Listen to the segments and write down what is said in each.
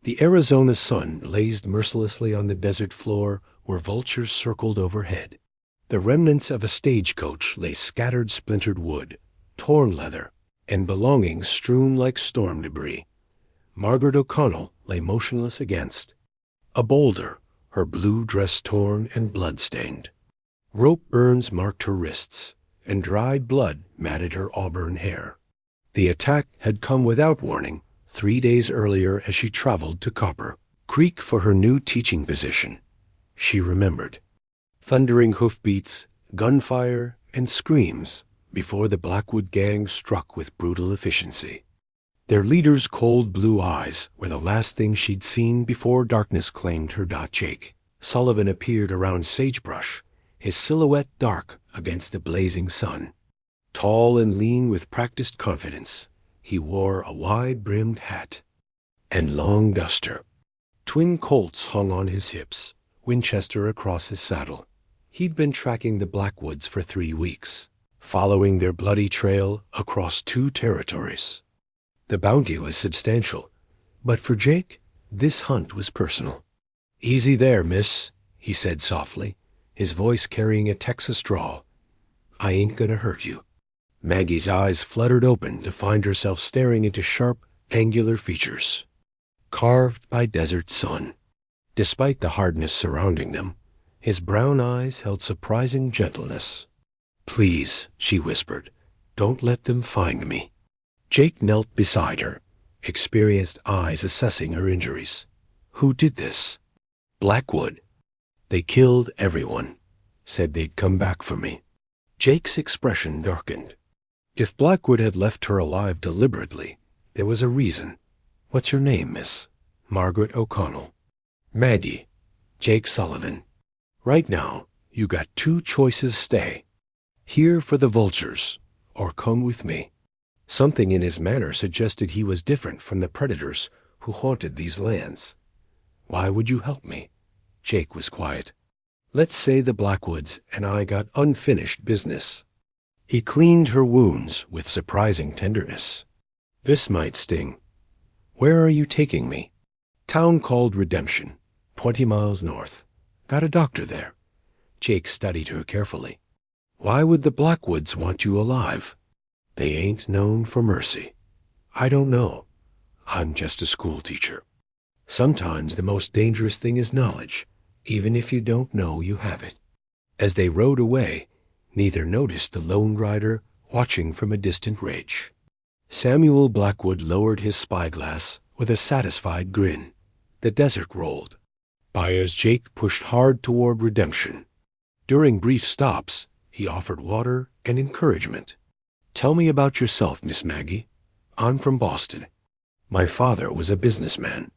The Arizona sun blazed mercilessly on the desert floor where vultures circled overhead. The remnants of a stagecoach lay scattered splintered wood, torn leather, and belongings strewn like storm debris. Margaret O'Connell lay motionless against a boulder, her blue dress torn and blood-stained. Rope burns marked her wrists, and dried blood matted her auburn hair. The attack had come without warning 3 days earlier as she traveled to Copper Creek for her new teaching position. She remembered. Thundering hoofbeats, gunfire, and screams before the Blackwood Gang struck with brutal efficiency. Their leader's cold blue eyes were the last thing she'd seen before darkness claimed her. Jake Sullivan appeared around sagebrush, his silhouette dark against the blazing sun. Tall and lean with practiced confidence, he wore a wide-brimmed hat and long duster. Twin Colts hung on his hips, Winchester across his saddle. He'd been tracking the Blackwoods for 3 weeks, following their bloody trail across 2 territories. The bounty was substantial, but for Jake, this hunt was personal. "Easy there, miss," he said softly, his voice carrying a Texas drawl. "I ain't gonna hurt you." Maggie's eyes fluttered open to find herself staring into sharp, angular features, carved by desert sun. Despite the hardness surrounding them, his brown eyes held surprising gentleness. "Please," she whispered, "don't let them find me." Jake knelt beside her, experienced eyes assessing her injuries. "Who did this?" "Blackwood. They killed everyone. Said they'd come back for me." Jake's expression darkened. If Blackwood had left her alive deliberately, there was a reason. "What's your name, miss?" "Margaret O'Connell." "Maggie." "Jake Sullivan. Right now, you got 2 choices. Stay here for the vultures, or come with me." Something in his manner suggested he was different from the predators who haunted these lands. "Why would you help me?" Jake was quiet. "Let's say the Blackwoods and I got unfinished business." He cleaned her wounds with surprising tenderness. "This might sting. Where are you taking me?" "Town called Redemption, 20 miles north. Got a doctor there." Jake studied her carefully. "Why would the Blackwoods want you alive?" "They ain't known for mercy." "I don't know. I'm just a schoolteacher. Sometimes the most dangerous thing is knowledge, even if you don't know you have it." As they rode away, neither noticed the lone rider watching from a distant ridge. Samuel Blackwood lowered his spyglass with a satisfied grin. The desert rolled by as Jake pushed hard toward Redemption. During brief stops, he offered water and encouragement. "Tell me about yourself, Miss Maggie. I'm from Boston. My father was a businessman.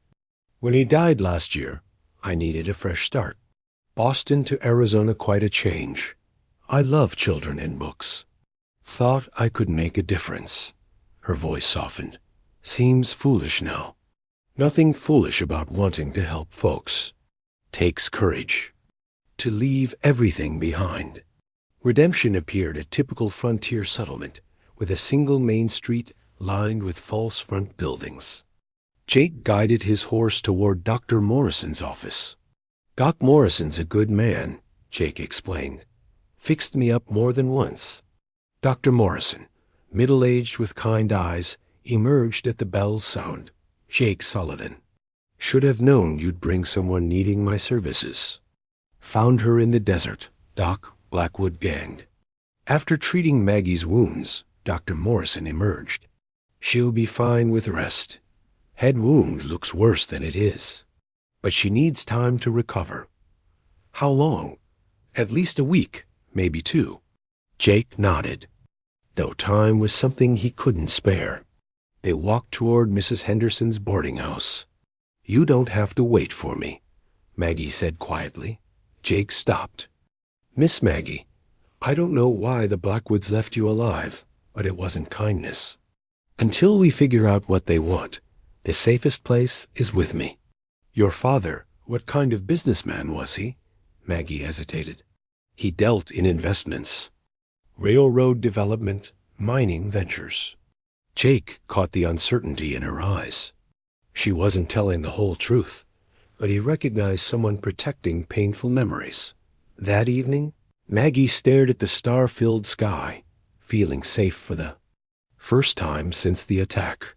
When he died last year, I needed a fresh start. Boston to Arizona, quite a change. I love children and books. Thought I could make a difference." Her voice softened. "Seems foolish now." "Nothing foolish about wanting to help folks. Takes courage. To leave everything behind." Redemption appeared a typical frontier settlement with a single main street lined with false front buildings. Jake guided his horse toward Dr. Morrison's office. "Doc Morrison's a good man," Jake explained. "Fixed me up more than once." Dr. Morrison, middle-aged with kind eyes, emerged at the bell's sound. "Jake Sullivan. Should have known you'd bring someone needing my services. Found her in the desert, Doc. Blackwood Gang." After treating Maggie's wounds, Dr. Morrison emerged. "She'll be fine with rest. Head wound looks worse than it is, but she needs time to recover." "How long?" "At least a week, maybe 2. Jake nodded, though time was something he couldn't spare. They walked toward Mrs. Henderson's boarding house. "You don't have to wait for me," Maggie said quietly. Jake stopped. "Miss Maggie, I don't know why the Blackwoods left you alive, but it wasn't kindness. Until we figure out what they want, the safest place is with me." "Your father, what kind of businessman was he?" Maggie hesitated. "He dealt in investments. Railroad development, mining ventures." Jake caught the uncertainty in her eyes. She wasn't telling the whole truth, but he recognized someone protecting painful memories. That evening, Maggie stared at the star-filled sky, feeling safe for the first time since the attack.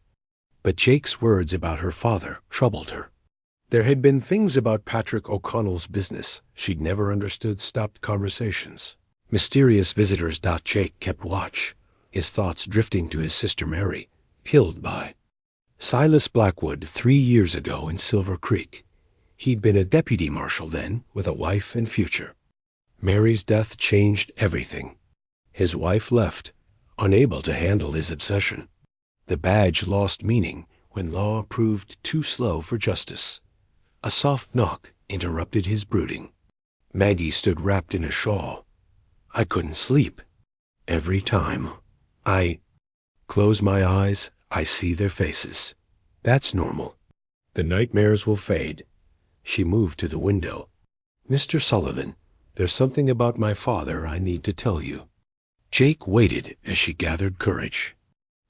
But Jake's words about her father troubled her. There had been things about Patrick O'Connell's business she'd never understood stopped conversations. Mysterious visitors. Jake kept watch, his thoughts drifting to his sister Mary, killed by Silas Blackwood 3 years ago in Silver Creek. He'd been a deputy marshal then, with a wife and future. Mary's death changed everything. His wife left, unable to handle his obsession. The badge lost meaning when law proved too slow for justice. A soft knock interrupted his brooding. Maggie stood wrapped in a shawl. I couldn't sleep. Every time I close my eyes, I see their faces. That's normal. The nightmares will fade. She moved to the window. Mr. Sullivan, there's something about my father I need to tell you. Jake waited as she gathered courage.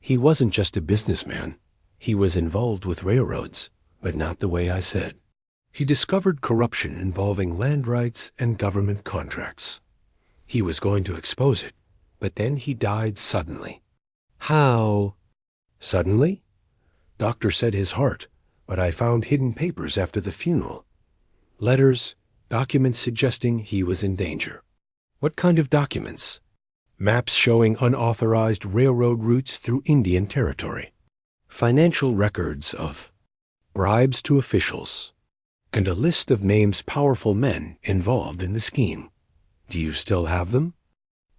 He wasn't just a businessman. He was involved with railroads, but not the way I said. He discovered corruption involving land rights and government contracts. He was going to expose it, but then he died suddenly. How? Suddenly? Doctor said his heart, but I found hidden papers after the funeral. Letters, documents suggesting he was in danger. What kind of documents? Maps showing unauthorized railroad routes through Indian Territory. Financial records of bribes to officials. And a list of names powerful men involved in the scheme. Do you still have them?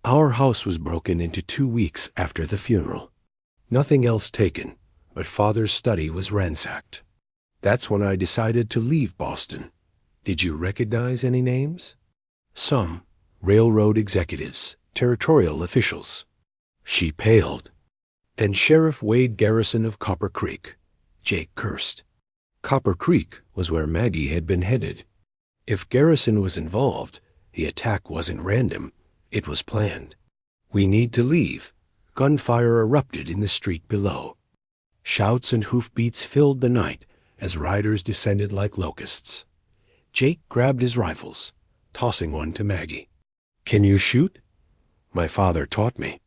Our house was broken into 2 weeks after the funeral. Nothing else taken, but Father's study was ransacked. That's when I decided to leave Boston. Did you recognize any names? Some. Railroad executives, territorial officials. She paled. Then Sheriff Wade Garrison of Copper Creek. Jake cursed. Copper Creek was where Maggie had been headed. If Garrison was involved, the attack wasn't random. It was planned. We need to leave. Gunfire erupted in the street below. Shouts and hoofbeats filled the night as riders descended like locusts. Jake grabbed his rifles, tossing one to Maggie. Can you shoot? My father taught me.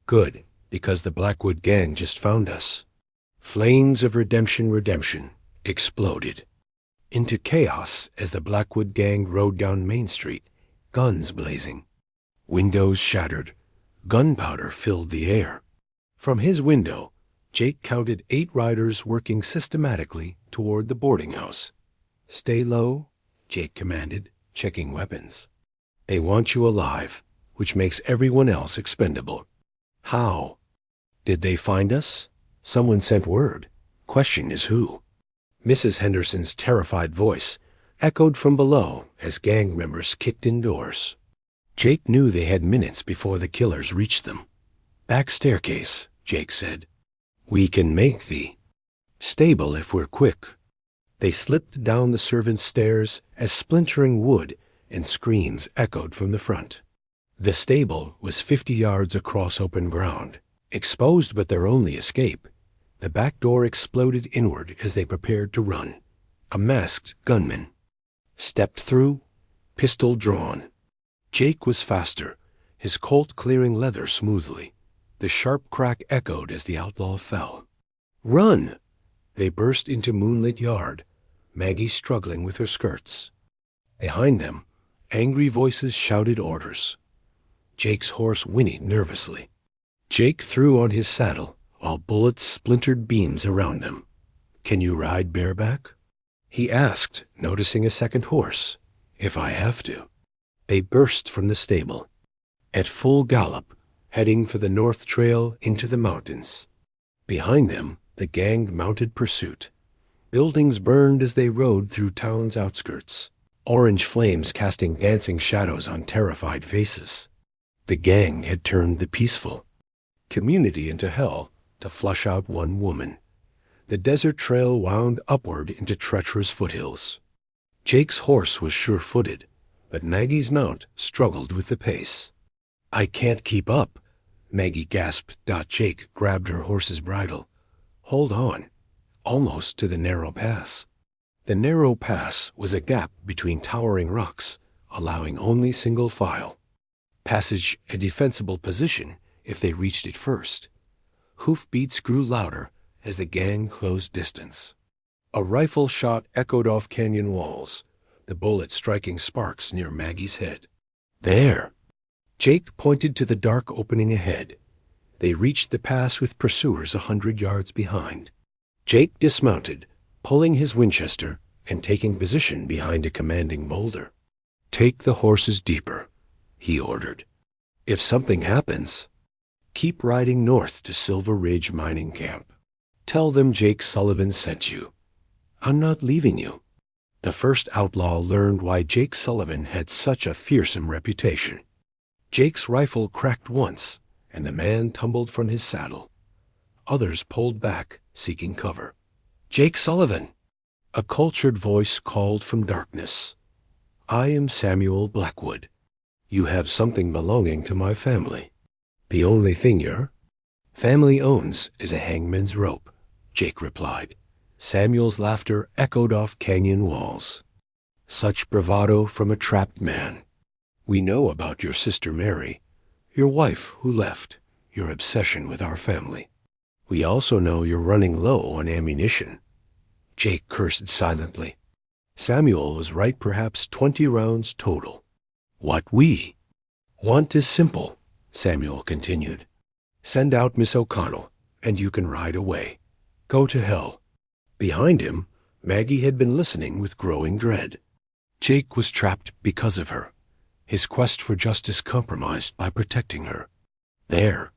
Good, because the Blackwood Gang just found us. Flames of redemption exploded into chaos as the Blackwood Gang rode down Main Street, guns blazing. Windows shattered. Gunpowder filled the air. From his window, Jake counted 8 riders working systematically toward the boarding house. Stay low, Jake commanded, checking weapons. They want you alive, which makes everyone else expendable. How? Did they find us? Someone sent word. Question is who? Mrs. Henderson's terrified voice echoed from below as gang members kicked indoors. Jake knew they had minutes before the killers reached them. Back staircase, Jake said. We can make the stable if we're quick. They slipped down the servants' stairs as splintering wood and screams echoed from the front. The stable was 50 yards across open ground, exposed but their only escape. The back door exploded inward as they prepared to run. A masked gunman stepped through, pistol drawn. Jake was faster, his Colt clearing leather smoothly. The sharp crack echoed as the outlaw fell. Run! They burst into moonlit yard, Maggie struggling with her skirts. Behind them, angry voices shouted orders. Jake's horse whinnied nervously. Jake threw on his saddle, while bullets splintered beams around them. Can you ride bareback? He asked, noticing a second horse. If I have to. They burst from the stable, at full gallop, heading for the north trail into the mountains. Behind them, the gang mounted pursuit. Buildings burned as they rode through town's outskirts, orange flames casting dancing shadows on terrified faces. The gang had turned the peaceful community into hell to flush out one woman. The desert trail wound upward into treacherous foothills. Jake's horse was sure-footed, but Maggie's mount struggled with the pace. I can't keep up, Maggie gasped. Jake grabbed her horse's bridle. Hold on. almost to the narrow pass. The narrow pass was a gap between towering rocks, allowing only single file. Passage a defensible position if they reached it first. Hoofbeats grew louder as the gang closed distance. A rifle shot echoed off canyon walls, the bullet striking sparks near Maggie's head. There! Jake pointed to the dark opening ahead. They reached the pass with pursuers 100 yards behind. Jake dismounted, pulling his Winchester and taking position behind a commanding boulder. "Take the horses deeper," he ordered. "If something happens, keep riding north to Silver Ridge Mining Camp. Tell them Jake Sullivan sent you. I'm not leaving you." The first outlaw learned why Jake Sullivan had such a fearsome reputation. Jake's rifle cracked once, and the man tumbled from his saddle. Others pulled back, seeking cover. "Jake Sullivan!" A cultured voice called from darkness. "I am Samuel Blackwood. You have something belonging to my family. The only thing your family owns is a hangman's rope," Jake replied. Samuel's laughter echoed off canyon walls. "Such bravado from a trapped man. We know about your sister Mary, your wife who left, your obsession with our family. We also know you're running low on ammunition." Jake cursed silently. Samuel was right, perhaps 20 rounds total. "What we want is simple," Samuel continued. "Send out Miss O'Connell, and you can ride away. Go to hell." Behind him, Maggie had been listening with growing dread. Jake was trapped because of her, his quest for justice compromised by protecting her. "There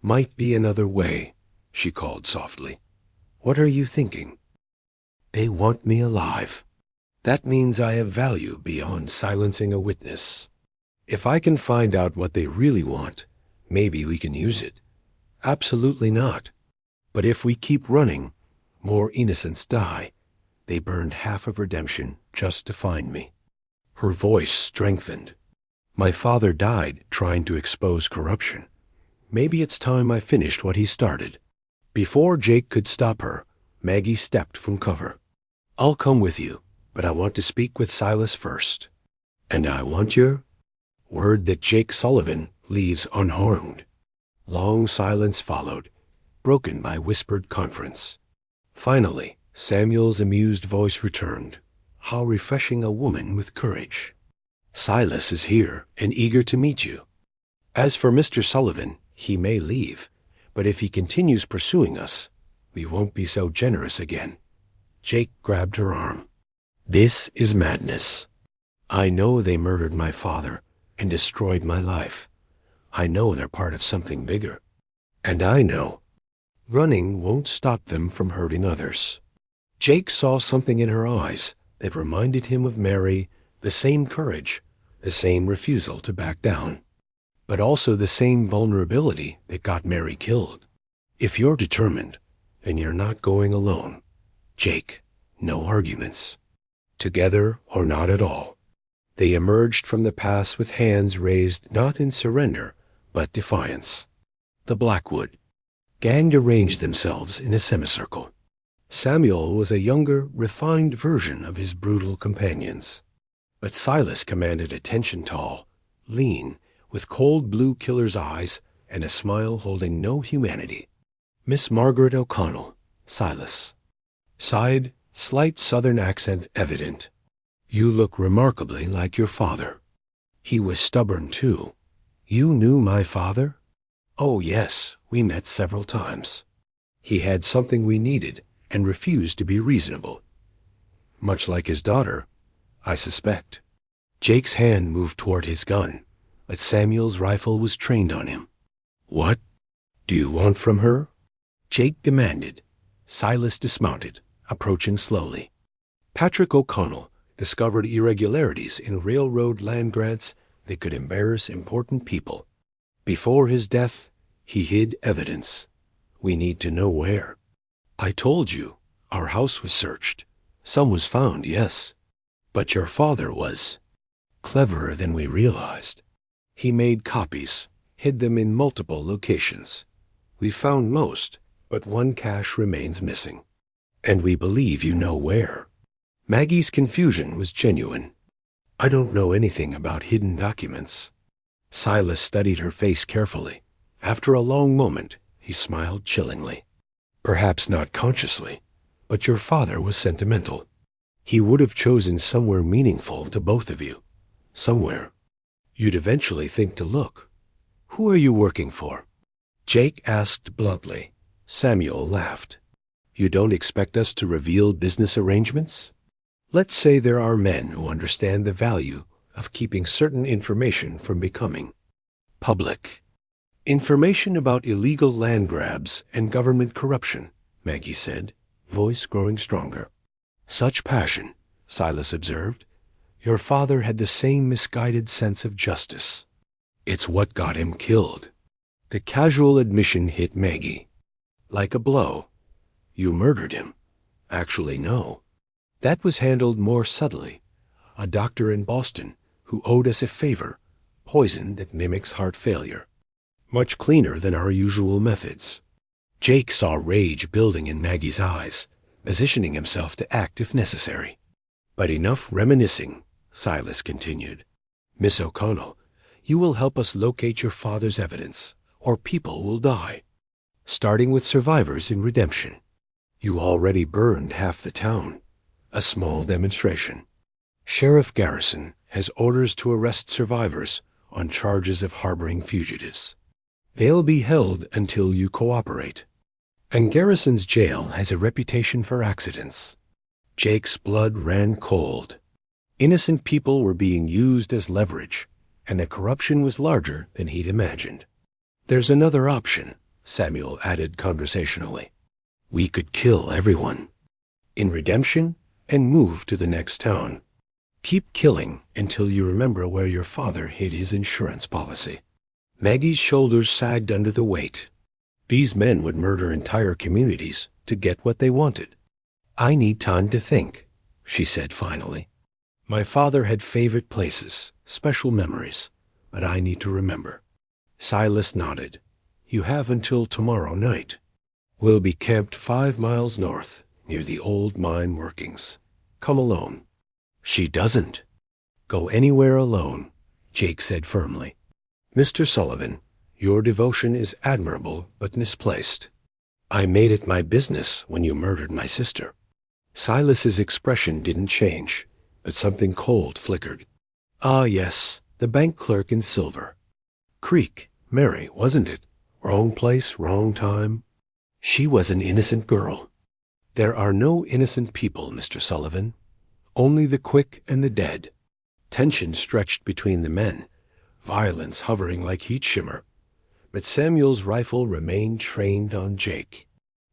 might be another way," she called softly. "What are you thinking?" "They want me alive. That means I have value beyond silencing a witness. If I can find out what they really want, maybe we can use it." "Absolutely not. But if we keep running, more innocents die. They burned half of redemption just to find me." Her voice strengthened. "My father died trying to expose corruption. Maybe it's time I finished what he started." Before Jake could stop her, Maggie stepped from cover. "I'll come with you, but I want to speak with Silas first. And I want your word that Jake Sullivan leaves unharmed." Long silence followed, broken by whispered conference. Finally, Samuel's amused voice returned. "How refreshing a woman with courage. Silas is here and eager to meet you. As for Mr. Sullivan, he may leave, but if he continues pursuing us, we won't be so generous again." Jake grabbed her arm. "This is madness. I know they murdered my father and destroyed my life. I know they're part of something bigger. And I know running won't stop them from hurting others." Jake saw something in her eyes that reminded him of Mary, the same courage, the same refusal to back down, but also the same vulnerability that got Mary killed. "If you're determined, then you're not going alone. Jake, no arguments. Together or not at all." They emerged from the pass with hands raised not in surrender, but defiance. The Blackwood Gang arranged themselves in a semicircle. Samuel was a younger, refined version of his brutal companions. But Silas commanded attention, tall, lean, with cold blue killer's eyes and a smile holding no humanity. Miss Margaret O'Connell, Silas. Sighed, slight southern accent evident. "You look remarkably like your father." He was stubborn, too. "You knew my father?" "Oh, yes, we met several times. He had something we needed and refused to be reasonable. Much like his daughter, I suspect." Jake's hand moved toward his gun, but Samuel's rifle was trained on him. "What do you want from her?" Jake demanded. Silas dismounted, approaching slowly. Patrick O'Connell discovered irregularities in railroad land grants that could embarrass important people. Before his death, he hid evidence. We need to know where. "I told you, our house was searched. Some was found, yes. But your father was cleverer than we realized. He made copies, hid them in multiple locations. We found most, but one cache remains missing. And we believe you know where. Maggie's confusion was genuine. I don't know anything about hidden documents. Silas studied her face carefully. After a long moment, he smiled chillingly. Perhaps not consciously, but your father was sentimental. He would have chosen somewhere meaningful to both of you. Somewhere you'd eventually think to look. Who are you working for? Jake asked bluntly. Samuel laughed. You don't expect us to reveal business arrangements? Let's say there are men who understand the value of keeping certain information from becoming public. Information about illegal land grabs and government corruption, Maggie said, voice growing stronger. Such passion, Silas observed. Your father had the same misguided sense of justice. It's what got him killed. The casual admission hit Maggie. Like a blow. You murdered him. Actually, no. That was handled more subtly. A doctor in Boston who owed us a favor, poison that mimics heart failure. Much cleaner than our usual methods. Jake saw rage building in Maggie's eyes, positioning himself to act if necessary. But enough reminiscing, Silas continued. Miss O'Connell, you will help us locate your father's evidence, or people will die. Starting with survivors in redemption. You already burned half the town. A small demonstration. Sheriff Garrison has orders to arrest survivors on charges of harboring fugitives. They'll be held until you cooperate. And Garrison's jail has a reputation for accidents. Jake's blood ran cold. Innocent people were being used as leverage, and the corruption was larger than he'd imagined. There's another option, Samuel added conversationally. We could kill everyone. In redemption, and move to the next town. Keep killing until you remember where your father hid his insurance policy. Maggie's shoulders sagged under the weight. These men would murder entire communities to get what they wanted. I need time to think, she said finally. My father had favorite places, special memories, but I need to remember. Silas nodded. You have until tomorrow night. We'll be camped 5 miles north, near the old mine workings. Come alone. She doesn't. Go anywhere alone, Jake said firmly. Mr. Sullivan, your devotion is admirable but misplaced. I made it my business when you murdered my sister. Silas's expression didn't change, but something cold flickered. Ah, yes, the bank clerk in silver. Creek, Mary, wasn't it? Wrong place, wrong time. She was an innocent girl. There are no innocent people, Mr. Sullivan. Only the quick and the dead. Tension stretched between the men, violence hovering like heat shimmer. But Samuel's rifle remained trained on Jake.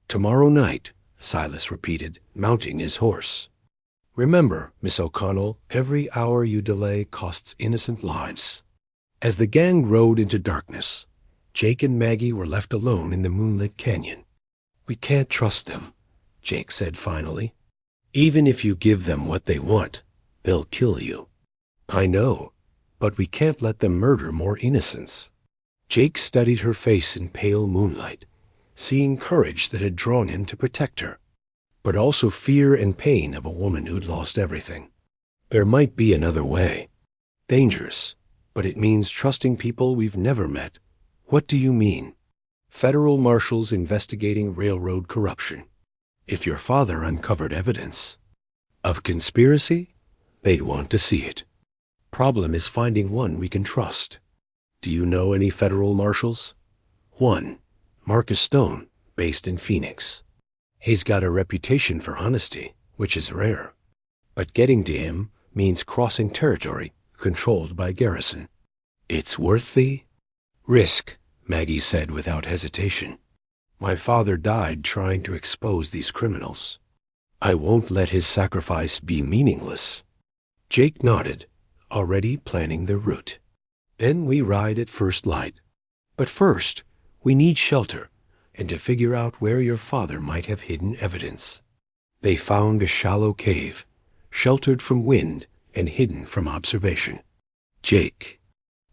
Tomorrow night, Silas repeated, mounting his horse. Remember, Miss O'Connell, every hour you delay costs innocent lives. As the gang rode into darkness, Jake and Maggie were left alone in the moonlit canyon. We can't trust them, Jake said finally. Even if you give them what they want, they'll kill you. I know, but we can't let them murder more innocents. Jake studied her face in pale moonlight, seeing courage that had drawn him to protect her, but also fear and pain of a woman who'd lost everything. There might be another way. Dangerous, but it means trusting people we've never met. What do you mean? Federal marshals investigating railroad corruption. If your father uncovered evidence of conspiracy, they'd want to see it. Problem is finding one we can trust. Do you know any federal marshals? One, Marcus Stone, based in Phoenix. He's got a reputation for honesty, which is rare. But getting to him means crossing territory controlled by Garrison. It's worth the risk, Maggie said without hesitation. My father died trying to expose these criminals. I won't let his sacrifice be meaningless. Jake nodded, already planning the route. Then we ride at first light. But first, we need shelter, and to figure out where your father might have hidden evidence. They found a shallow cave, sheltered from wind and hidden from observation. Jake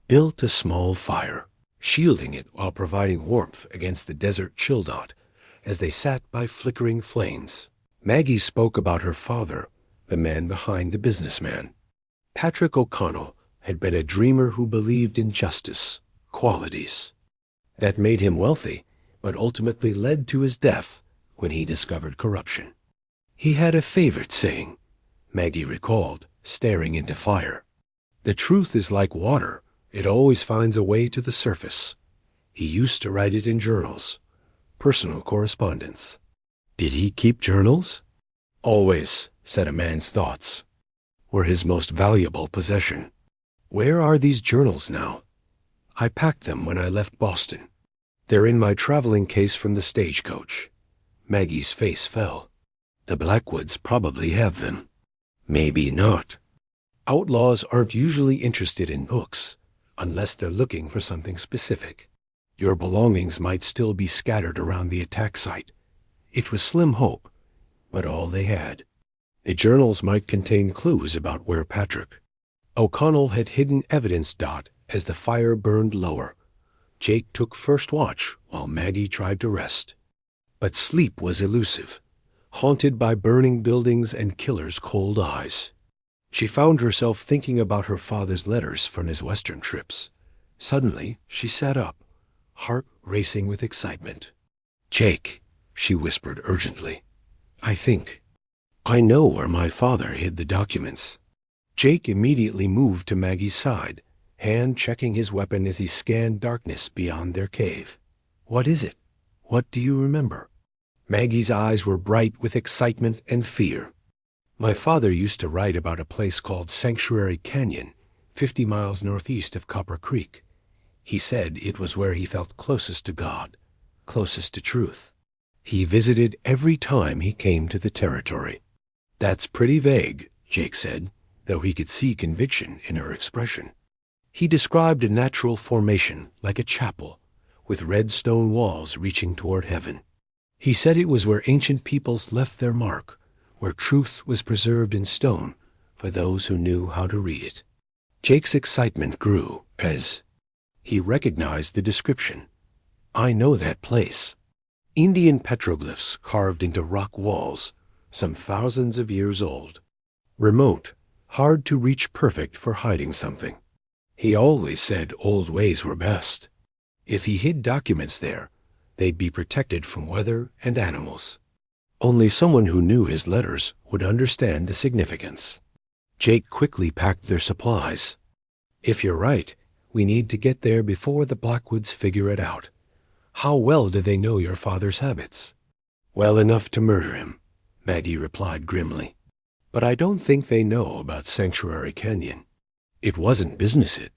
built a small fire, shielding it while providing warmth against the desert chill dot as they sat by flickering flames. Maggie spoke about her father, the man behind the businessman. Patrick O'Connell had been a dreamer who believed in justice, qualities. That made him wealthy, but ultimately led to his death when he discovered corruption. He had a favorite saying, Maggie recalled, staring into fire. The truth is like water. It always finds a way to the surface. He used to write it in journals, personal correspondence. Did he keep journals? Always, said a man's thoughts, were his most valuable possession. Where are these journals now? I packed them when I left Boston. They're in my traveling case from the stagecoach. Maggie's face fell. The Blackwoods probably have them. Maybe not. Outlaws aren't usually interested in books, unless they're looking for something specific. Your belongings might still be scattered around the attack site. It was slim hope, but all they had. The journals might contain clues about where Patrick. O'Connell had hidden evidence. As the fire burned lower, Jake took first watch while Maggie tried to rest. But sleep was elusive, haunted by burning buildings and killers' cold eyes. She found herself thinking about her father's letters from his western trips. Suddenly, she sat up, heart racing with excitement. Jake, she whispered urgently, I know where my father hid the documents. Jake immediately moved to Maggie's side, hand checking his weapon as he scanned darkness beyond their cave. What is it? What do you remember? Maggie's eyes were bright with excitement and fear. My father used to write about a place called Sanctuary Canyon, 50 miles northeast of Copper Creek. He said it was where he felt closest to God, closest to truth. He visited every time he came to the territory. That's pretty vague, Jake said, though he could see conviction in her expression. He described a natural formation like a chapel, with red stone walls reaching toward heaven. He said it was where ancient peoples left their mark, where truth was preserved in stone for those who knew how to read it. Jake's excitement grew as he recognized the description. I know that place. Indian petroglyphs carved into rock walls, some thousands of years old. Remote, hard to reach, perfect for hiding something. He always said old ways were best. If he hid documents there, they'd be protected from weather and animals. Only someone who knew his letters would understand the significance. Jake quickly packed their supplies. If you're right, we need to get there before the Blackwoods figure it out. How well do they know your father's habits? Well enough to murder him, Maggie replied grimly. But I don't think they know about Sanctuary Canyon. It wasn't business, it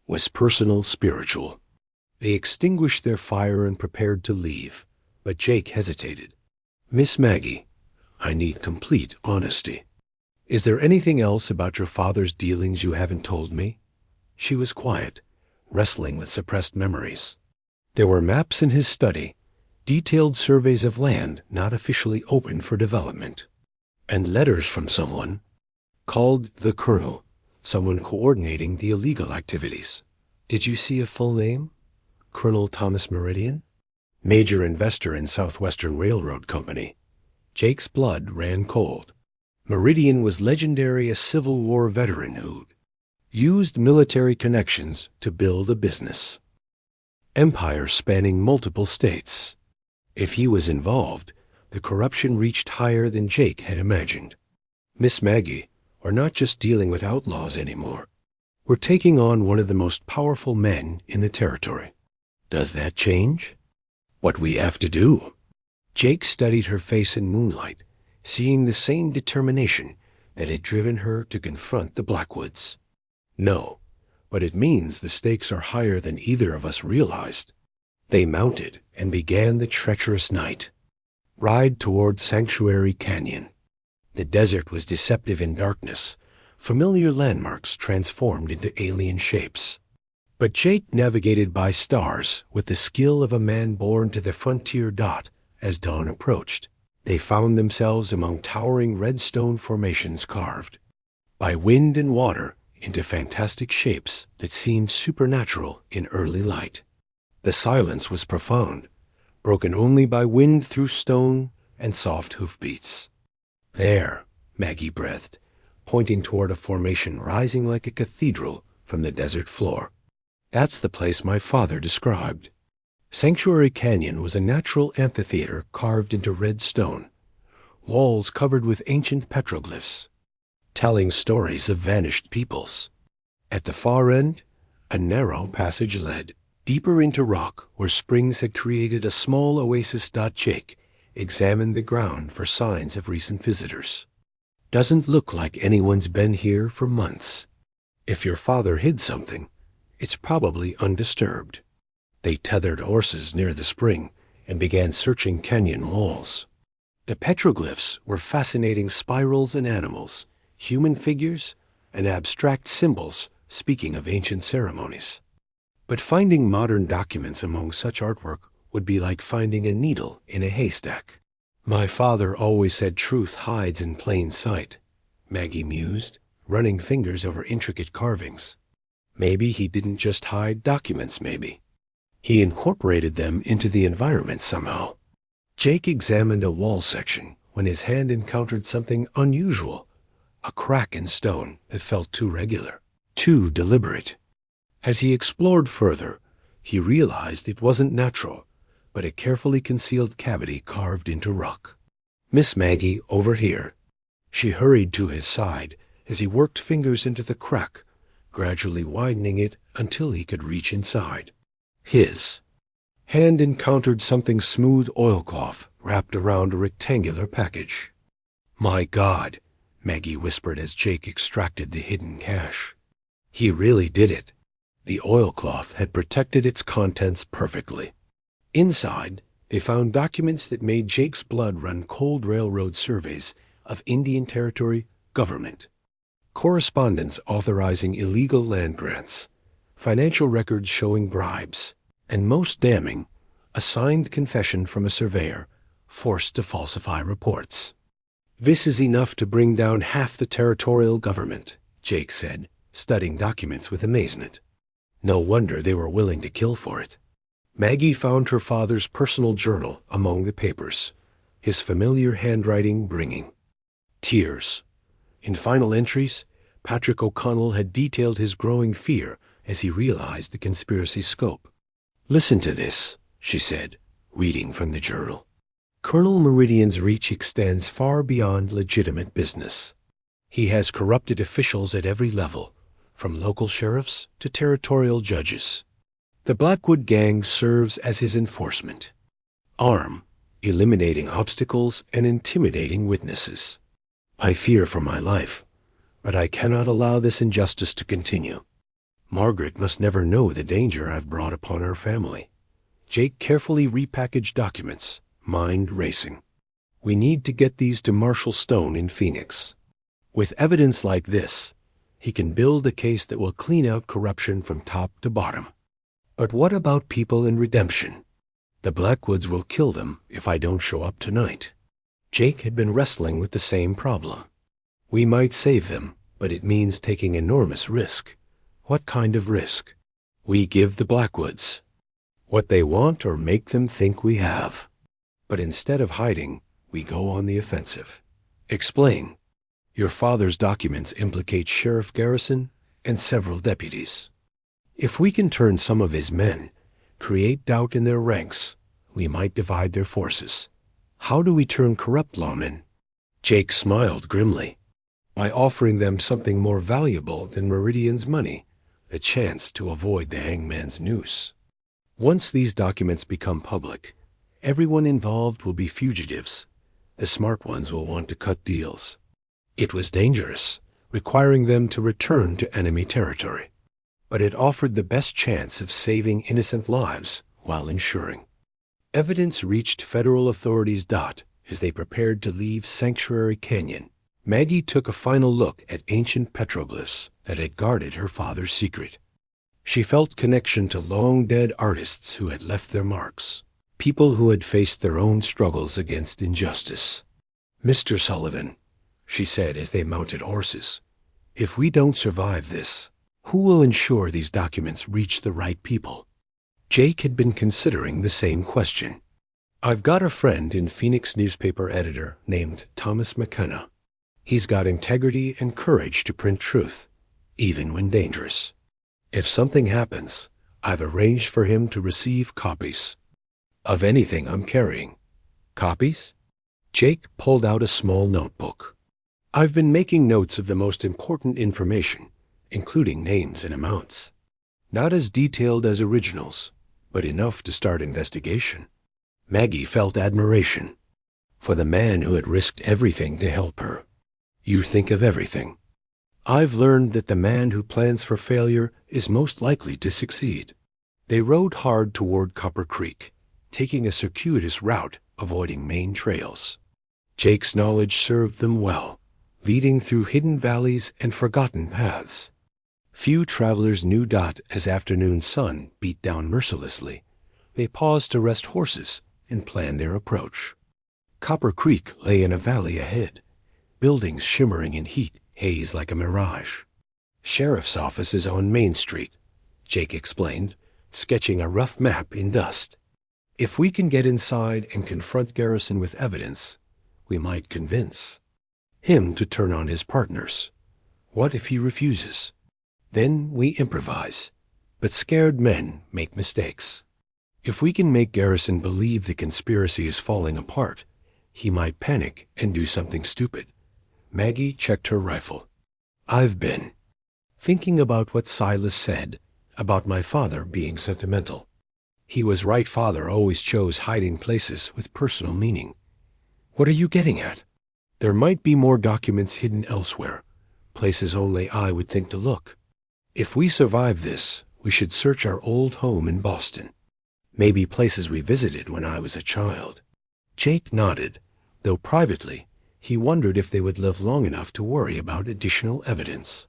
was personal, spiritual. They extinguished their fire and prepared to leave, but Jake hesitated. Miss Maggie, I need complete honesty. Is there anything else about your father's dealings you haven't told me? She was quiet, wrestling with suppressed memories. There were maps in his study, detailed surveys of land not officially open for development, and letters from someone called the Colonel, someone coordinating the illegal activities. Did you see a full name? Colonel Thomas Meridian? Major investor in Southwestern Railroad Company. Jake's blood ran cold. Meridian was legendary, a Civil War veteran who used military connections to build a business. Empire spanning multiple states. If he was involved, the corruption reached higher than Jake had imagined. Miss Maggie, we're not just dealing with outlaws anymore. We're taking on one of the most powerful men in the territory. Does that change what we have to do? Jake studied her face in moonlight, seeing the same determination that had driven her to confront the Blackwoods. No, but it means the stakes are higher than either of us realized. They mounted and began the treacherous night. Ride toward Sanctuary Canyon. The desert was deceptive in darkness, familiar landmarks transformed into alien shapes. But Jake navigated by stars with the skill of a man born to the frontier. As dawn approached, they found themselves among towering red stone formations carved by wind and water into fantastic shapes that seemed supernatural in early light. The silence was profound, broken only by wind through stone and soft hoofbeats. There, Maggie breathed, pointing toward a formation rising like a cathedral from the desert floor. That's the place my father described. Sanctuary Canyon was a natural amphitheater carved into red stone, walls covered with ancient petroglyphs, telling stories of vanished peoples. At the far end, a narrow passage led deeper into rock where springs had created a small oasis. Jake examined the ground for signs of recent visitors. Doesn't look like anyone's been here for months. If your father hid something, it's probably undisturbed. They tethered horses near the spring and began searching canyon walls. The petroglyphs were fascinating spirals and animals, human figures, and abstract symbols speaking of ancient ceremonies. But finding modern documents among such artwork would be like finding a needle in a haystack. My father always said truth hides in plain sight, Maggie mused, running fingers over intricate carvings. Maybe he didn't just hide documents, maybe. He incorporated them into the environment somehow. Jake examined a wall section when his hand encountered something unusual, a crack in stone that felt too regular, too deliberate. As he explored further, he realized it wasn't natural, but a carefully concealed cavity carved into rock. Miss Maggie, over here. She hurried to his side as he worked fingers into the crack, gradually widening it until he could reach inside. His hand encountered something smooth oilcloth wrapped around a rectangular package. My God, Maggie whispered as Jake extracted the hidden cash. He really did it. The oilcloth had protected its contents perfectly. Inside, they found documents that made Jake's blood run cold. Railroad surveys of Indian Territory government, correspondence authorizing illegal land grants, financial records showing bribes, and most damning, a signed confession from a surveyor forced to falsify reports. This is enough to bring down half the territorial government, Jake said, studying documents with amazement. No wonder they were willing to kill for it. Maggie found her father's personal journal among the papers, his familiar handwriting bringing tears. In final entries, Patrick O'Connell had detailed his growing fear as he realized the conspiracy's scope. Listen to this, she said, reading from the journal. Colonel Meridian's reach extends far beyond legitimate business. He has corrupted officials at every level, from local sheriffs to territorial judges. The Blackwood Gang serves as his enforcement arm, eliminating obstacles and intimidating witnesses. I fear for my life, but I cannot allow this injustice to continue. Margaret must never know the danger I've brought upon our family. Jake carefully repackaged documents, mind racing. We need to get these to Marshal Stone in Phoenix. With evidence like this, he can build a case that will clean out corruption from top to bottom. But what about people in redemption? The Blackwoods will kill them if I don't show up tonight. Jake had been wrestling with the same problem. We might save them, but it means taking enormous risk. What kind of risk? We give the Blackwoods what they want or make them think we have. But instead of hiding, we go on the offensive. Explain. Your father's documents implicate Sheriff Garrison and several deputies. If we can turn some of his men, create doubt in their ranks, we might divide their forces. How do we turn corrupt lawmen? Jake smiled grimly. By offering them something more valuable than Meridian's money, the chance to avoid the hangman's noose. Once these documents become public, everyone involved will be fugitives. The smart ones will want to cut deals. It was dangerous, requiring them to return to enemy territory. But it offered the best chance of saving innocent lives while ensuring. Evidence reached federal authorities. As they prepared to leave Sanctuary Canyon, Maggie took a final look at ancient petroglyphs that had guarded her father's secret. She felt connection to long-dead artists who had left their marks, people who had faced their own struggles against injustice. Mr. Sullivan, she said as they mounted horses, if we don't survive this, who will ensure these documents reach the right people? Jake had been considering the same question. I've got a friend in Phoenix newspaper editor named Thomas McKenna. He's got integrity and courage to print truth, even when dangerous. If something happens, I've arranged for him to receive copies of anything I'm carrying. Copies? Jake pulled out a small notebook. I've been making notes of the most important information, including names and amounts. Not as detailed as originals, but enough to start investigation. Maggie felt admiration for the man who had risked everything to help her. You think of everything. I've learned that the man who plans for failure is most likely to succeed. They rode hard toward Copper Creek, taking a circuitous route, avoiding main trails. Jake's knowledge served them well, leading through hidden valleys and forgotten paths. Few travelers knew Dot as afternoon sun beat down mercilessly. They paused to rest horses and plan their approach. Copper Creek lay in a valley ahead, buildings shimmering in heat haze like a mirage. Sheriff's office is on Main Street, Jake explained, sketching a rough map in dust. If we can get inside and confront Garrison with evidence, we might convince him to turn on his partners. What if he refuses? Then we improvise, but scared men make mistakes. If we can make Garrison believe the conspiracy is falling apart, he might panic and do something stupid. Maggie checked her rifle. I've been thinking about what Silas said about my father being sentimental. He was right. Father always chose hiding places with personal meaning. What are you getting at? There might be more documents hidden elsewhere, places only I would think to look. If we survive this, we should search our old home in Boston. Maybe places we visited when I was a child. Jake nodded, though privately, he wondered if they would live long enough to worry about additional evidence.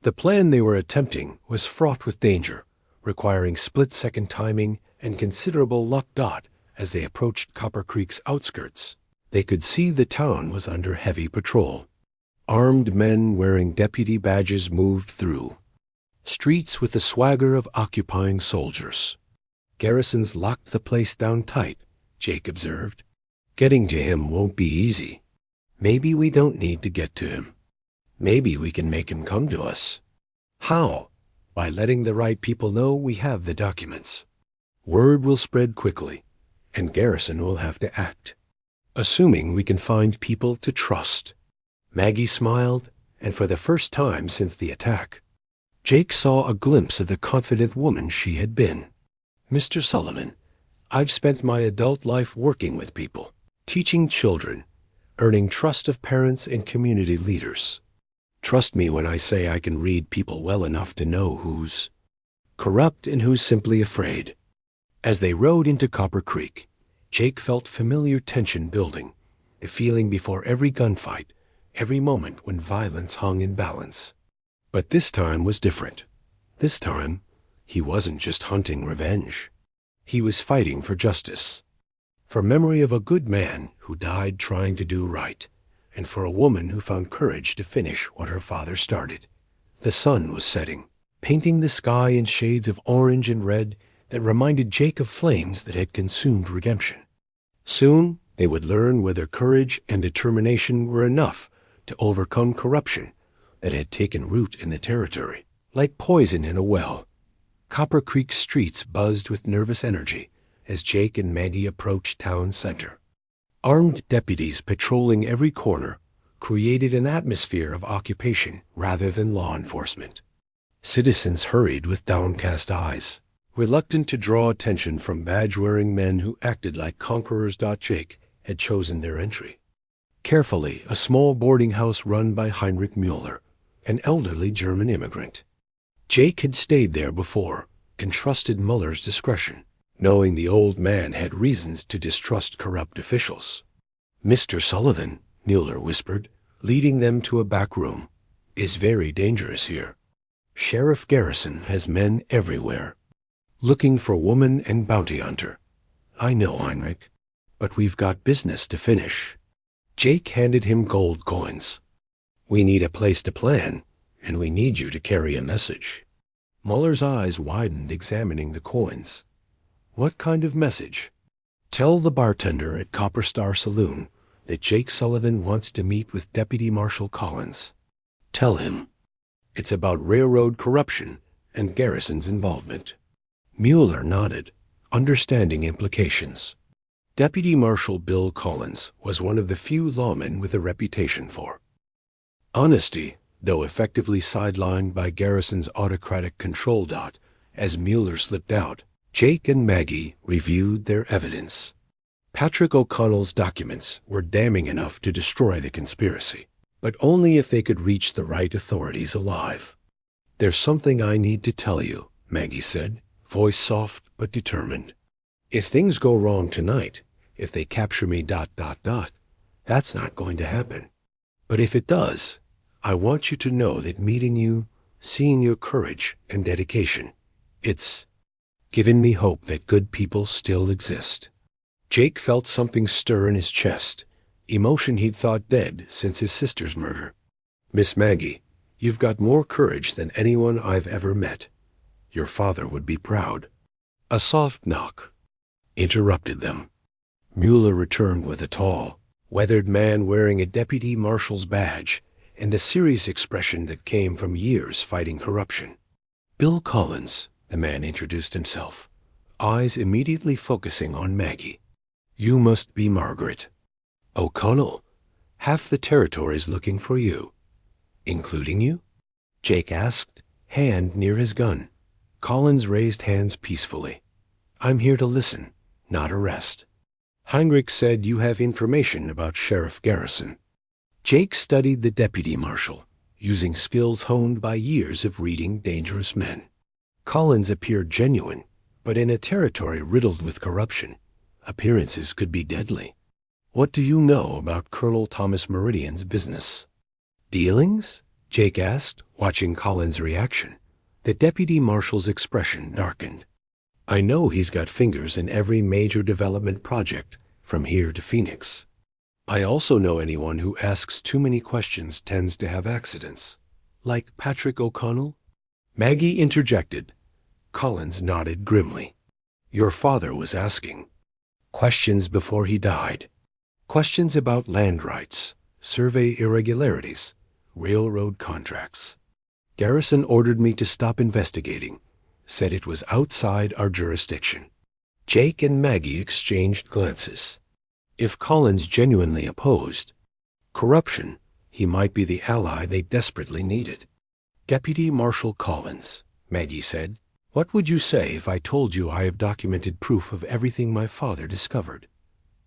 The plan they were attempting was fraught with danger, requiring split-second timing and considerable luck. As they approached Copper Creek's outskirts, they could see the town was under heavy patrol. Armed men wearing deputy badges moved through streets with the swagger of occupying soldiers. Garrison's locked the place down tight, Jake observed. Getting to him won't be easy. Maybe we don't need to get to him. Maybe we can make him come to us. How? By letting the right people know we have the documents. Word will spread quickly, and Garrison will have to act. Assuming we can find people to trust. Maggie smiled, and for the first time since the attack, Jake saw a glimpse of the confident woman she had been. Mr. Sullivan, I've spent my adult life working with people, teaching children, earning trust of parents and community leaders. Trust me when I say I can read people well enough to know who's corrupt and who's simply afraid. As they rode into Copper Creek, Jake felt familiar tension building, the feeling before every gunfight, every moment when violence hung in balance. But this time was different. This time, he wasn't just hunting revenge. He was fighting for justice, for memory of a good man who died trying to do right, and for a woman who found courage to finish what her father started. The sun was setting, painting the sky in shades of orange and red that reminded Jake of flames that had consumed redemption. Soon they would learn whether courage and determination were enough to overcome corruption that had taken root in the territory. Like poison in a well, Copper Creek streets buzzed with nervous energy as Jake and Maggie approached town center. Armed deputies patrolling every corner created an atmosphere of occupation rather than law enforcement. Citizens hurried with downcast eyes, reluctant to draw attention from badge-wearing men who acted like conquerors. Jake had chosen their entry. Carefully, a small boarding house run by Heinrich Mueller, an elderly German immigrant. Jake had stayed there before and trusted Mueller's discretion, knowing the old man had reasons to distrust corrupt officials. Mr. Sullivan, Mueller whispered, leading them to a back room, is very dangerous here. Sheriff Garrison has men everywhere, looking for woman and bounty hunter. I know, Heinrich, but we've got business to finish. Jake handed him gold coins. We need a place to plan, and we need you to carry a message. Mueller's eyes widened, examining the coins. What kind of message? Tell the bartender at Copper Star Saloon that Jake Sullivan wants to meet with Deputy Marshal Collins. Tell him. It's about railroad corruption and Garrison's involvement." Mueller nodded, understanding implications. Deputy Marshal Bill Collins was one of the few lawmen with a reputation for honesty, though effectively sidelined by Garrison's autocratic control. As Mueller slipped out, Jake and Maggie reviewed their evidence. Patrick O'Connell's documents were damning enough to destroy the conspiracy, but only if they could reach the right authorities alive. "There's something I need to tell you," Maggie said, voice soft but determined. "If things go wrong tonight, if they capture me, that's not going to happen. But if it does, I want you to know that meeting you, seeing your courage and dedication, it's given me hope that good people still exist." Jake felt something stir in his chest, emotion he'd thought dead since his sister's murder. "Miss Maggie, you've got more courage than anyone I've ever met. Your father would be proud." A soft knock interrupted them. Mueller returned with a tall, weathered man wearing a deputy marshal's badge and a serious expression that came from years fighting corruption. "Bill Collins," the man introduced himself, eyes immediately focusing on Maggie. "You must be Margaret." "O'Connell, half the territory's looking for you." "Including you?" Jake asked, hand near his gun. Collins raised hands peacefully. "I'm here to listen, not arrest. Heinrich said you have information about Sheriff Garrison." Jake studied the deputy marshal, using skills honed by years of reading dangerous men. Collins appeared genuine, but in a territory riddled with corruption, appearances could be deadly. "What do you know about Colonel Thomas Meridian's business?" "Dealings?" Jake asked, watching Collins' reaction. The deputy marshal's expression darkened. "I know he's got fingers in every major development project from here to Phoenix. I also know anyone who asks too many questions tends to have accidents." "Like Patrick O'Connell?" Maggie interjected. Collins nodded grimly. "Your father was asking questions before he died. Questions about land rights, survey irregularities, railroad contracts. Garrison ordered me to stop investigating, said it was outside our jurisdiction." Jake and Maggie exchanged glances. If Collins genuinely opposed corruption, he might be the ally they desperately needed. "Deputy Marshal Collins," Maggie said, "what would you say if I told you I have documented proof of everything my father discovered?"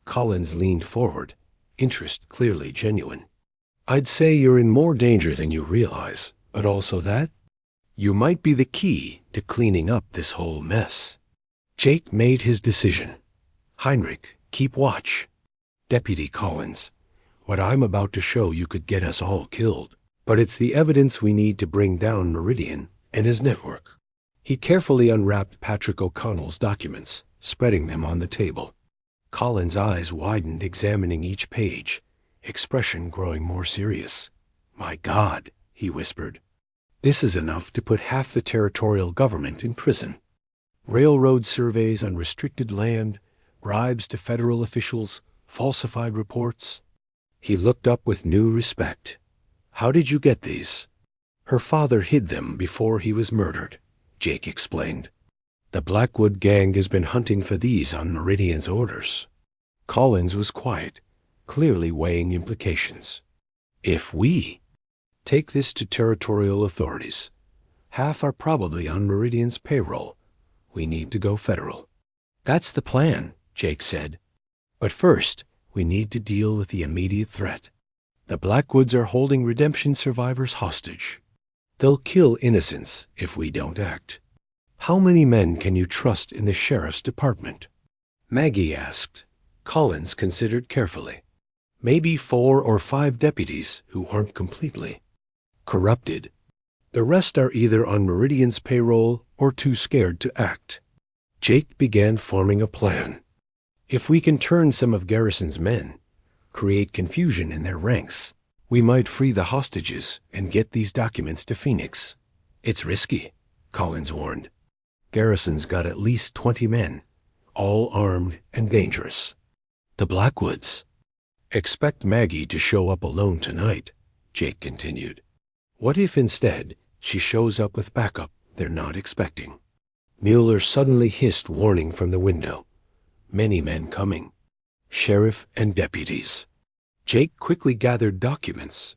Collins leaned forward, interest clearly genuine. "I'd say you're in more danger than you realize, but also that you might be the key to cleaning up this whole mess." Jake made his decision. "Heinrich, keep watch." "Deputy Collins, what I'm about to show you could get us all killed, but it's the evidence we need to bring down Meridian and his network." He carefully unwrapped Patrick O'Connell's documents, spreading them on the table. Collins' eyes widened, examining each page, expression growing more serious. "My God," he whispered. "This is enough to put half the territorial government in prison. Railroad surveys on restricted land, bribes to federal officials, falsified reports." He looked up with new respect. "How did you get these?" "Her father hid them before he was murdered," Jake explained. "The Blackwood Gang has been hunting for these on Meridian's orders." Collins was quiet, clearly weighing implications. "If we take this to territorial authorities, half are probably on Meridian's payroll. We need to go federal." "That's the plan," Jake said. "But first, we need to deal with the immediate threat. The Blackwoods are holding redemption survivors hostage. They'll kill innocents if we don't act. How many men can you trust in the sheriff's department?" Maggie asked. Collins considered carefully. "Maybe 4 or 5 deputies who aren't completely corrupted. The rest are either on Meridian's payroll or too scared to act." Jake began forming a plan. "If we can turn some of Garrison's men, create confusion in their ranks, we might free the hostages and get these documents to Phoenix." "It's risky," Collins warned. "Garrison's got at least 20 men. all armed and dangerous. The Blackwoods. Expect Maggie to show up alone tonight, Jake continued. What if instead she shows up with backup they're not expecting? Mueller suddenly hissed warning from the window. Many men coming. Sheriff and deputies. Jake quickly gathered documents,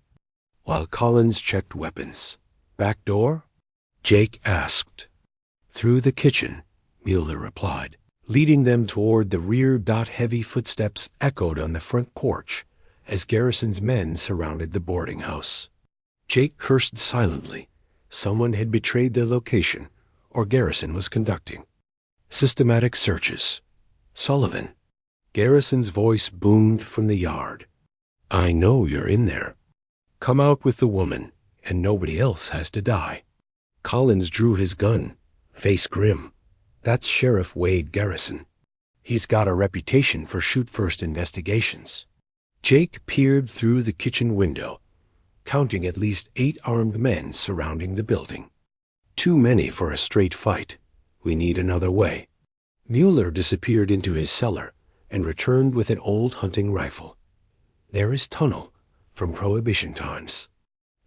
while Collins checked weapons. Back door? Jake asked. Through the kitchen, Mueller replied, leading them toward the rear. Heavy footsteps echoed on the front porch as Garrison's men surrounded the boarding house. Jake cursed silently. Someone had betrayed their location, or Garrison was conducting systematic searches. Sullivan. Garrison's voice boomed from the yard. I know you're in there. Come out with the woman, and nobody else has to die. Collins drew his gun, face grim. That's Sheriff Wade Garrison. He's got a reputation for shoot-first investigations. Jake peered through the kitchen window, counting at least 8 armed men surrounding the building. Too many for a straight fight. We need another way. Mueller disappeared into his cellar and returned with an old hunting rifle. There is tunnel, from Prohibition times.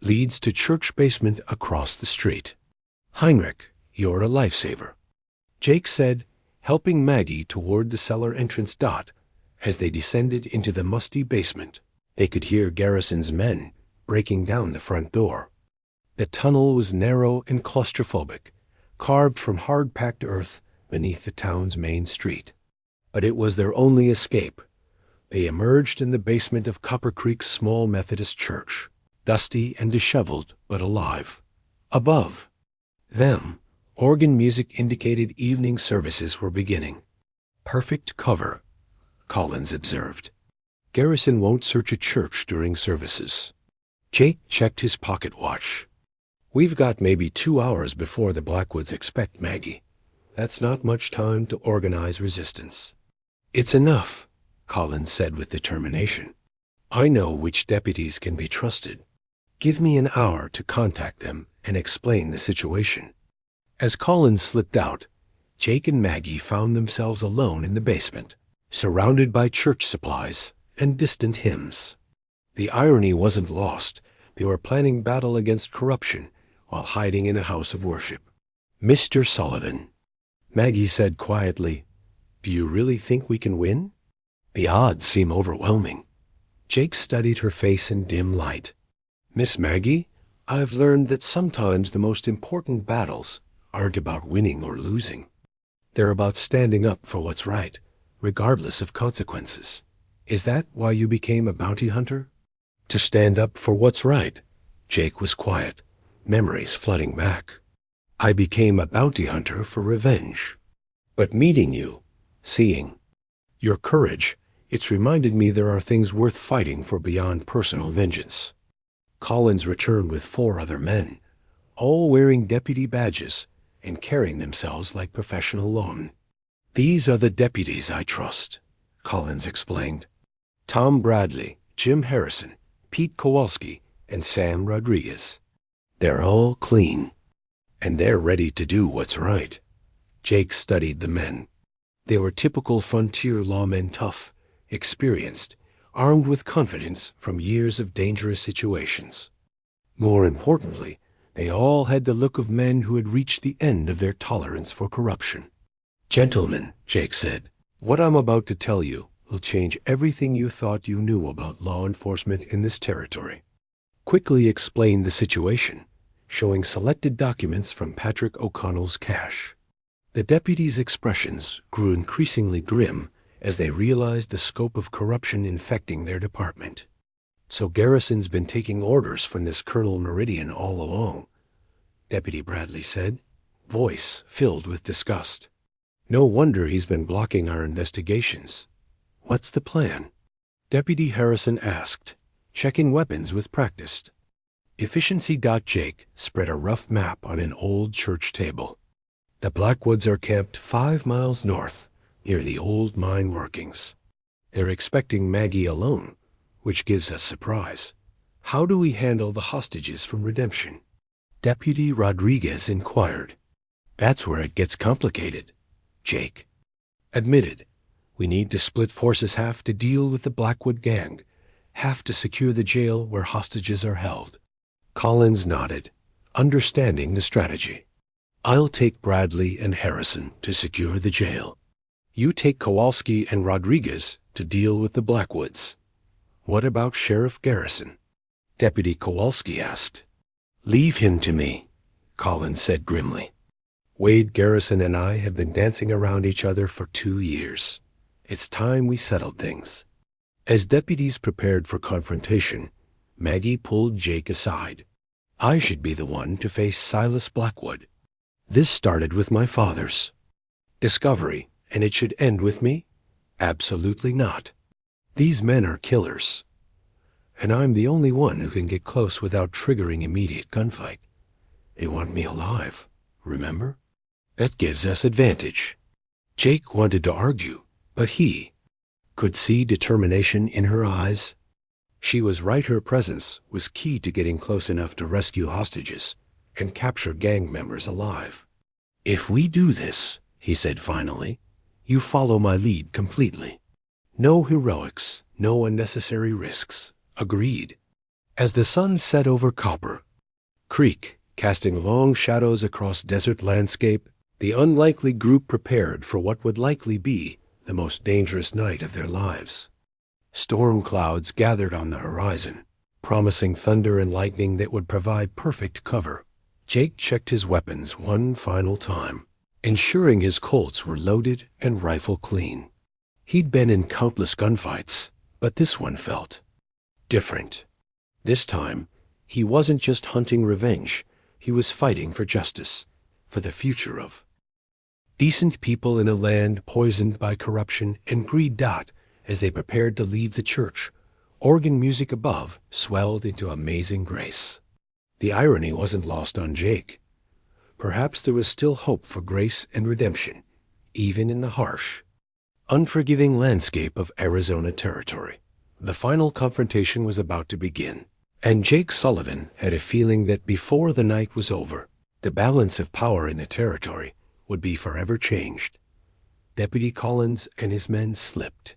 Leads to church basement across the street. Heinrich, you're a lifesaver, Jake said, helping Maggie toward the cellar entrance. As they descended into the musty basement, they could hear Garrison's men breaking down the front door. The tunnel was narrow and claustrophobic, carved from hard-packed earth beneath the town's main street. But it was their only escape. They emerged in the basement of Copper Creek's small Methodist church, dusty and disheveled but alive. Above them, organ music indicated evening services were beginning. Perfect cover, Collins observed. Garrison won't search a church during services. Jake checked his pocket watch. We've got maybe 2 hours before the Blackwoods expect Maggie. That's not much time to organize resistance. It's enough, Collins said with determination. I know which deputies can be trusted. Give me an hour to contact them and explain the situation. As Collins slipped out, Jake and Maggie found themselves alone in the basement, surrounded by church supplies and distant hymns. The irony wasn't lost. They were planning battle against corruption while hiding in a house of worship. Mr. Sullivan, Maggie said quietly, do you really think we can win? The odds seem overwhelming. Jake studied her face in dim light. Miss Maggie, I've learned that sometimes the most important battles aren't about winning or losing. They're about standing up for what's right, regardless of consequences. Is that why you became a bounty hunter? To stand up for what's right. Jake was quiet, memories flooding back. I became a bounty hunter for revenge. But meeting you, seeing your courage, it's reminded me there are things worth fighting for beyond personal vengeance. Collins returned with 4 other men, all wearing deputy badges and carrying themselves like professional lawmen. These are the deputies I trust, Collins explained. Tom Bradley, Jim Harrison, Pete Kowalski, and Sam Rodriguez. They're all clean, and they're ready to do what's right. Jake studied the men. They were typical frontier lawmen, tough, experienced, armed with confidence from years of dangerous situations. More importantly, they all had the look of men who had reached the end of their tolerance for corruption. Gentlemen, Jake said, what I'm about to tell you will change everything you thought you knew about law enforcement in this territory. Quickly explained the situation, showing selected documents from Patrick O'Connell's cache. The deputies' expressions grew increasingly grim as they realized the scope of corruption infecting their department. So Garrison's been taking orders from this Colonel Meridian all along, Deputy Bradley said, voice filled with disgust. No wonder he's been blocking our investigations. What's the plan? Deputy Harrison asked, checking weapons with practiced. Efficiency. Jake spread a rough map on an old church table. The Blackwoods are camped 5 miles north, near the old mine workings. They're expecting Maggie alone, which gives us surprise. How do we handle the hostages from redemption? Deputy Rodriguez inquired. That's where it gets complicated, Jake. Admitted, we need to split forces half to deal with the Blackwood Gang, half to secure the jail where hostages are held. Collins nodded, understanding the strategy. I'll take Bradley and Harrison to secure the jail. You take Kowalski and Rodriguez to deal with the Blackwoods. What about Sheriff Garrison? Deputy Kowalski asked. Leave him to me, Collins said grimly. Wade Garrison and I have been dancing around each other for 2 years. It's time we settled things. As deputies prepared for confrontation, Maggie pulled Jake aside. I should be the one to face Silas Blackwood. This started with my father's discovery, and it should end with me? Absolutely not. These men are killers, and I'm the only one who can get close without triggering immediate gunfight. They want me alive, remember? That gives us advantage. Jake wanted to argue, but he could see determination in her eyes. She was right, her presence was key to getting close enough to rescue hostages and capture gang members alive. If we do this, he said finally, you follow my lead completely. No heroics, no unnecessary risks. Agreed. As the sun set over Copper Creek, casting long shadows across desert landscape, the unlikely group prepared for what would likely be the most dangerous night of their lives. Storm clouds gathered on the horizon, promising thunder and lightning that would provide perfect cover. Jake checked his weapons one final time, ensuring his Colts were loaded and rifle clean. He'd been in countless gunfights, but this one felt different. This time, he wasn't just hunting revenge, he was fighting for justice, for the future of decent people in a land poisoned by corruption and greed. As they prepared to leave the church, organ music above swelled into amazing grace. The irony wasn't lost on Jake. Perhaps there was still hope for grace and redemption, even in the harsh, unforgiving landscape of Arizona territory. The final confrontation was about to begin, and Jake Sullivan had a feeling that before the night was over, the balance of power in the territory would be forever changed. Deputy Collins and his men slipped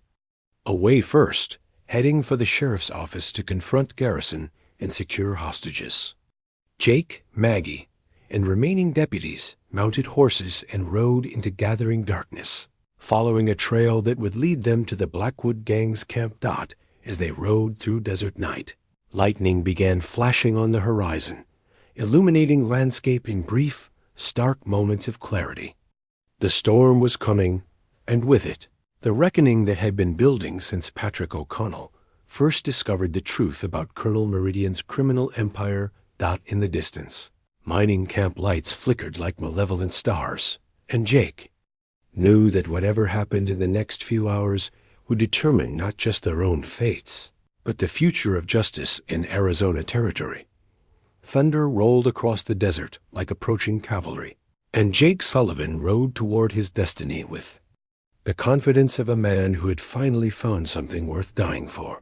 away first, heading for the sheriff's office to confront Garrison and secure hostages. Jake, Maggie, and remaining deputies mounted horses and rode into gathering darkness, following a trail that would lead them to the Blackwood Gang's camp. As they rode through desert night, lightning began flashing on the horizon, illuminating landscape in brief, stark moments of clarity. The storm was coming, and with it, the reckoning that had been building since Patrick O'Connell first discovered the truth about Colonel Meridian's criminal empire. In the distance, mining camp lights flickered like malevolent stars, and Jake knew that whatever happened in the next few hours would determine not just their own fates, but the future of justice in Arizona territory. Thunder rolled across the desert like approaching cavalry, and Jake Sullivan rode toward his destiny with the confidence of a man who had finally found something worth dying for.